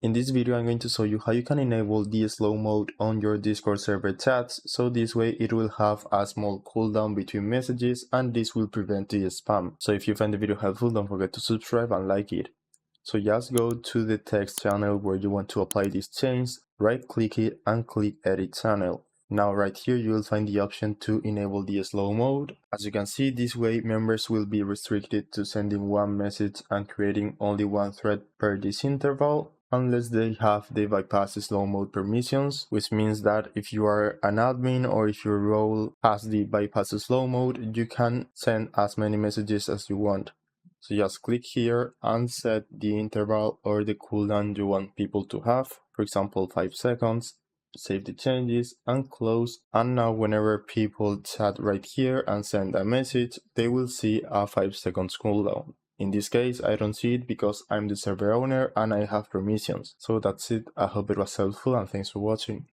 In this video, I'm going to show you how you can enable the slow mode on your Discord server chats, so this way it will have a small cooldown between messages and this will prevent the spam. So if you find the video helpful, don't forget to subscribe and like it. So just go to the text channel where you want to apply this change, right click it and click edit channel. Now right here you will find the option to enable the slow mode. As you can see, this way members will be restricted to sending one message and creating only one thread per this interval, unless they have the bypass slow mode permissions, which means that if you are an admin or if your role has the bypass slow mode, you can send as many messages as you want. So just click here and set the interval or the cooldown you want people to have, for example 5 seconds. Save the changes and close, and now whenever people chat right here and send a message, they will see a 5 seconds cooldown. In this case, I don't see it because I'm the server owner and I have permissions. So that's it. I hope it was helpful and thanks for watching.